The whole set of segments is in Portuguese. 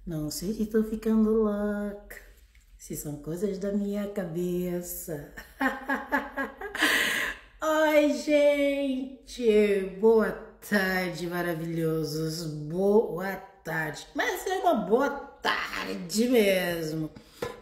Não sei se estou ficando louca, se são coisas da minha cabeça. Oi, gente! Boa tarde, maravilhosos! Boa tarde! Mas é uma boa tarde mesmo!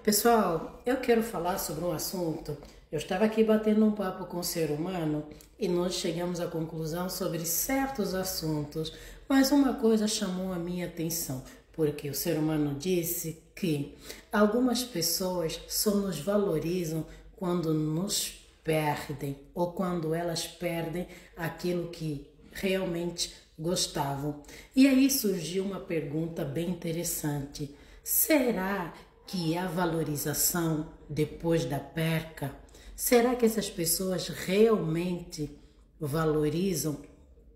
Pessoal, eu quero falar sobre um assunto. Eu estava aqui batendo um papo com o ser humano e nós chegamos à conclusão sobre certos assuntos, mas uma coisa chamou a minha atenção, porque o ser humano disse que algumas pessoas só nos valorizam quando nos perdem ou quando elas perdem aquilo que realmente gostavam. E aí surgiu uma pergunta bem interessante: será que há valorização depois da perca? Será que essas pessoas realmente valorizam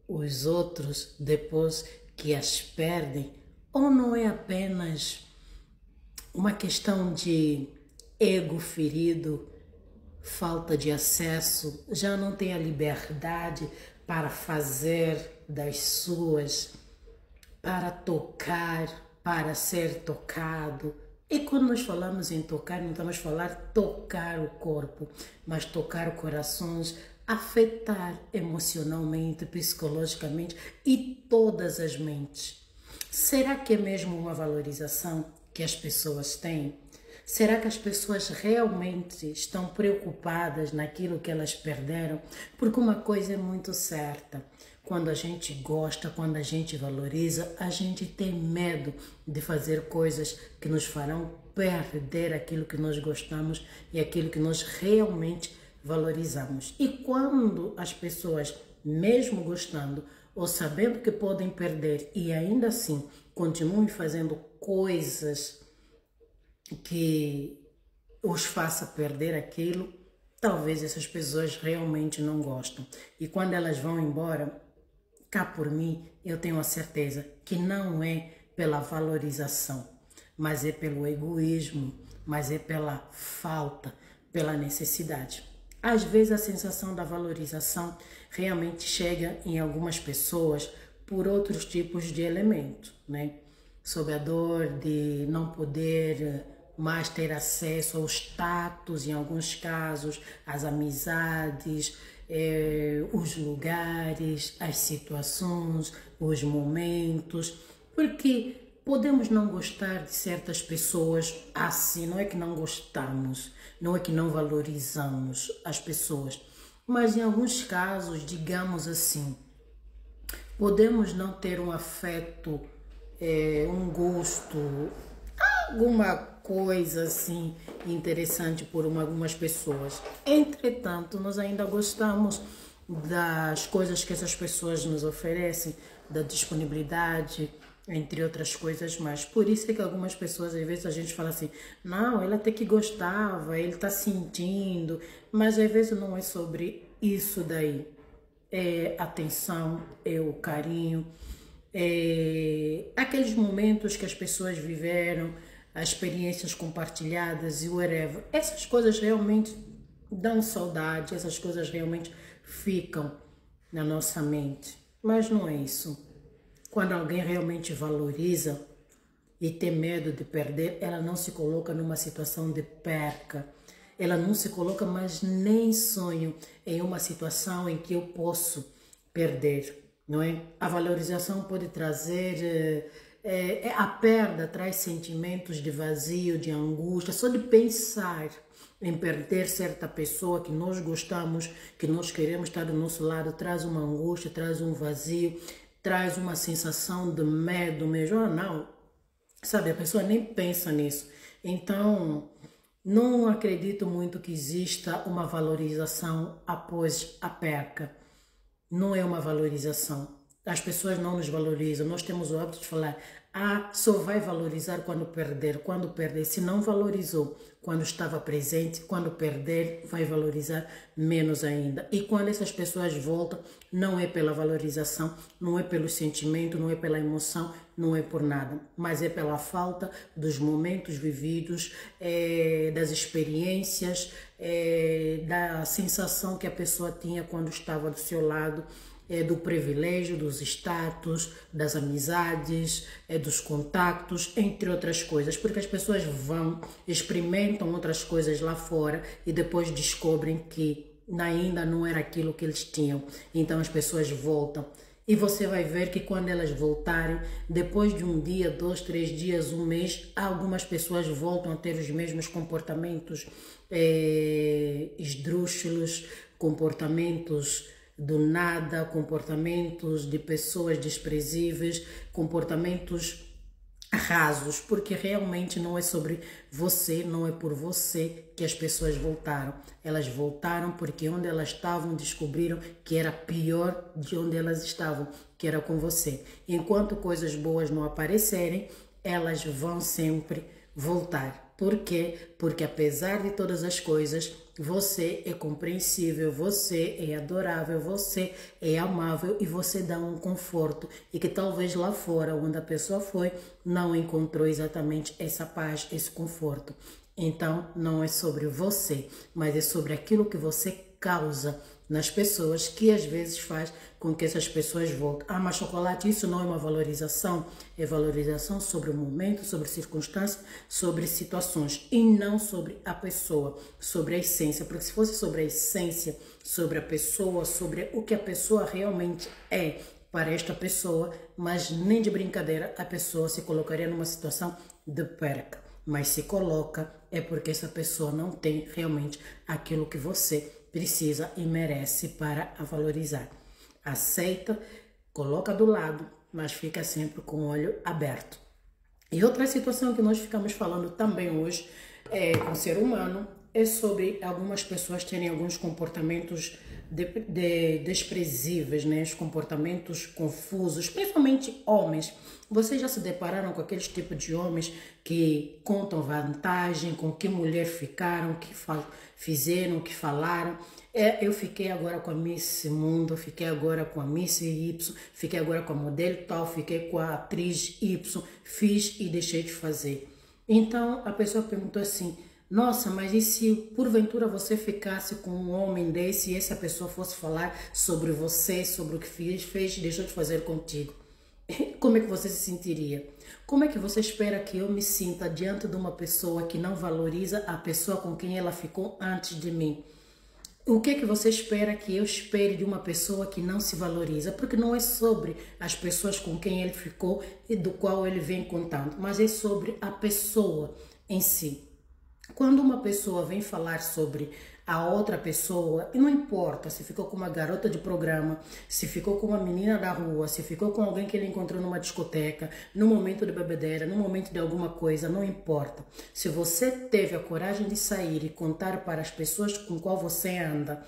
os outros depois que as perdem? Ou não é apenas uma questão de ego ferido, falta de acesso, já não tem a liberdade para fazer das suas, para tocar, para ser tocado? E quando nós falamos em tocar, não estamos a falar tocar o corpo, mas tocar corações, afetar emocionalmente, psicologicamente e todas as mentes. Será que é mesmo uma valorização que as pessoas têm? Será que as pessoas realmente estão preocupadas naquilo que elas perderam? Porque uma coisa é muito certa: quando a gente gosta, quando a gente valoriza, a gente tem medo de fazer coisas que nos farão perder aquilo que nós gostamos e aquilo que nós realmente valorizamos. E quando as pessoas, mesmo gostando ou sabendo que podem perder e ainda assim continuam fazendo coisas que os faça perder aquilo, talvez essas pessoas realmente não gostam. E quando elas vão embora, cá por mim, eu tenho a certeza que não é pela valorização, mas é pelo egoísmo, mas é pela falta, pela necessidade. Às vezes a sensação da valorização realmente chega em algumas pessoas por outros tipos de elementos, né? Sob a dor de não poder mais ter acesso ao status, em alguns casos, às amizades, os lugares, as situações, os momentos, porque podemos não gostar de certas pessoas assim, não é que não gostamos, não é que não valorizamos as pessoas, mas em alguns casos, digamos assim, podemos não ter um afeto, um gosto, alguma coisa assim interessante por algumas pessoas. Entretanto, nós ainda gostamos das coisas que essas pessoas nos oferecem, da disponibilidade, entre outras coisas mais. Por isso é que algumas pessoas, às vezes a gente fala assim: não, ele até que gostava, ele está sentindo, mas às vezes não é sobre isso daí. É atenção, é o carinho, aqueles momentos que as pessoas viveram, as experiências compartilhadas e whatever. Essas coisas realmente dão saudade, essas coisas realmente ficam na nossa mente. Mas não é isso. Quando alguém realmente valoriza e tem medo de perder, ela não se coloca numa situação de perca. Ela não se coloca mais nem sonho em uma situação em que eu posso perder, não é? A valorização pode trazer, a perda traz sentimentos de vazio, de angústia, só de pensar em perder certa pessoa que nós gostamos, que nós queremos estar do nosso lado, traz uma angústia, traz um vazio, traz uma sensação de medo mesmo. Ah, não, sabe, a pessoa nem pensa nisso. Então, não acredito muito que exista uma valorização após a perca. Não é uma valorização. As pessoas não nos valorizam. Nós temos o hábito de falar: ah, só vai valorizar quando perder. Quando perder, se não valorizou quando estava presente, quando perder, vai valorizar menos ainda. E quando essas pessoas voltam, não é pela valorização, não é pelo sentimento, não é pela emoção, não é por nada, mas é pela falta dos momentos vividos, das experiências, da sensação que a pessoa tinha quando estava do seu lado, do privilégio, dos status, das amizades, dos contactos, entre outras coisas, porque as pessoas vão, experimentam outras coisas lá fora e depois descobrem que ainda não era aquilo que eles tinham. Então as pessoas voltam. E você vai ver que quando elas voltarem, depois de um dia, 2, 3 dias, um mês, algumas pessoas voltam a ter os mesmos comportamentos esdrúxulos, comportamentos do nada, comportamentos de pessoas desprezíveis, comportamentos rasos, porque realmente não é sobre você, não é por você que as pessoas voltaram. Elas voltaram porque onde elas estavam descobriram que era pior de onde elas estavam, que era com você. Enquanto coisas boas não aparecerem, elas vão sempre voltar. Por quê? Porque apesar de todas as coisas, você é compreensível, você é adorável, você é amável e você dá um conforto e que talvez lá fora, onde a pessoa foi, não encontrou exatamente essa paz, esse conforto. Então, não é sobre você, mas é sobre aquilo que você causa nas pessoas, que às vezes faz com que essas pessoas voltem. Ah, mas chocolate, isso não é uma valorização? É valorização sobre o momento, sobre circunstâncias, sobre situações e não sobre a pessoa, sobre a essência. Porque se fosse sobre a essência, sobre a pessoa, sobre o que a pessoa realmente é para esta pessoa, mas nem de brincadeira a pessoa se colocaria numa situação de perca. Mas se coloca é porque essa pessoa não tem realmente aquilo que você precisa e merece para a valorizar. Aceita, coloca do lado, mas fica sempre com o olho aberto. E outra situação que nós ficamos falando também hoje com o ser humano é sobre algumas pessoas terem alguns comportamentos desprezíveis, né? Os comportamentos confusos, principalmente homens. Vocês já se depararam com aqueles tipos de homens que contam vantagem, com que mulher ficaram, que fizeram, que falaram? Eu fiquei agora com a Miss Mundo, fiquei agora com a Miss Y, fiquei agora com a modelo tal, fiquei com a atriz Y, fiz e deixei de fazer. Então a pessoa perguntou assim: nossa, mas e se porventura você ficasse com um homem desse e essa pessoa fosse falar sobre você, sobre o que fez e deixou de fazer contigo? Como é que você se sentiria? Como é que você espera que eu me sinta diante de uma pessoa que não valoriza a pessoa com quem ela ficou antes de mim? O que é que você espera que eu espere de uma pessoa que não se valoriza? Porque não é sobre as pessoas com quem ele ficou e do qual ele vem contando, mas é sobre a pessoa em si. Quando uma pessoa vem falar sobre a outra pessoa, e não importa se ficou com uma garota de programa, se ficou com uma menina da rua, se ficou com alguém que ele encontrou numa discoteca, no momento de bebedeira, no momento de alguma coisa, não importa. Se você teve a coragem de sair e contar para as pessoas com qual você anda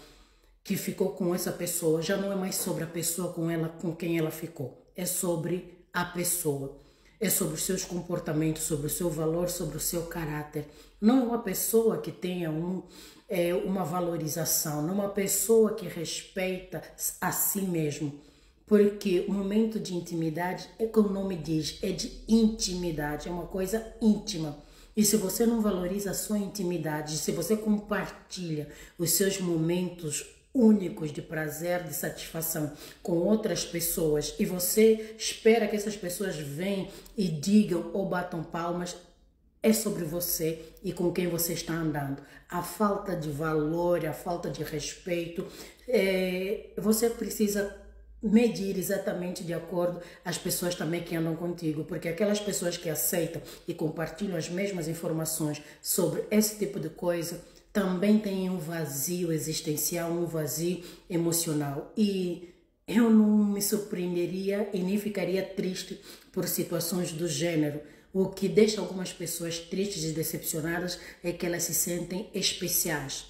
que ficou com essa pessoa, já não é mais sobre a pessoa com quem ela ficou, é sobre a pessoa. É sobre os seus comportamentos, sobre o seu valor, sobre o seu caráter. Não é uma pessoa que tenha uma valorização, não é uma pessoa que respeita a si mesmo. Porque o momento de intimidade, é como o nome diz, é de intimidade, é uma coisa íntima. E se você não valoriza a sua intimidade, se você compartilha os seus momentos únicos de prazer, de satisfação com outras pessoas e você espera que essas pessoas venham e digam ou batam palmas, é sobre você e com quem você está andando. A falta de valor, a falta de respeito, você precisa medir exatamente de acordo as pessoas também que andam contigo, porque aquelas pessoas que aceitam e compartilham as mesmas informações sobre esse tipo de coisa também têm um vazio existencial, um vazio emocional. E eu não me surpreenderia e nem ficaria triste por situações do gênero. O que deixa algumas pessoas tristes e decepcionadas é que elas se sentem especiais.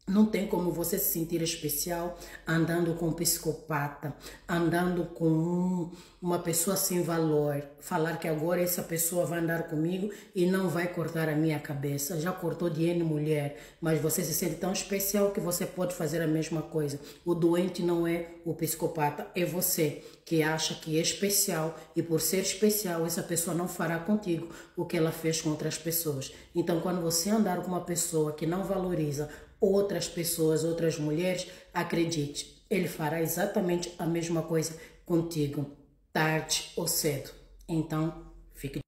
Não tem como você se sentir especial andando com um psicopata, andando com uma pessoa sem valor. Falar que agora essa pessoa vai andar comigo e não vai cortar a minha cabeça. Já cortou de N mulher, mas você se sente tão especial que você pode fazer a mesma coisa. O doente não é o psicopata, é você que acha que é especial e por ser especial essa pessoa não fará contigo o que ela fez com outras pessoas. Então quando você andar com uma pessoa que não valoriza outras pessoas, outras mulheres, acredite, ele fará exatamente a mesma coisa contigo, tarde ou cedo. Então, fique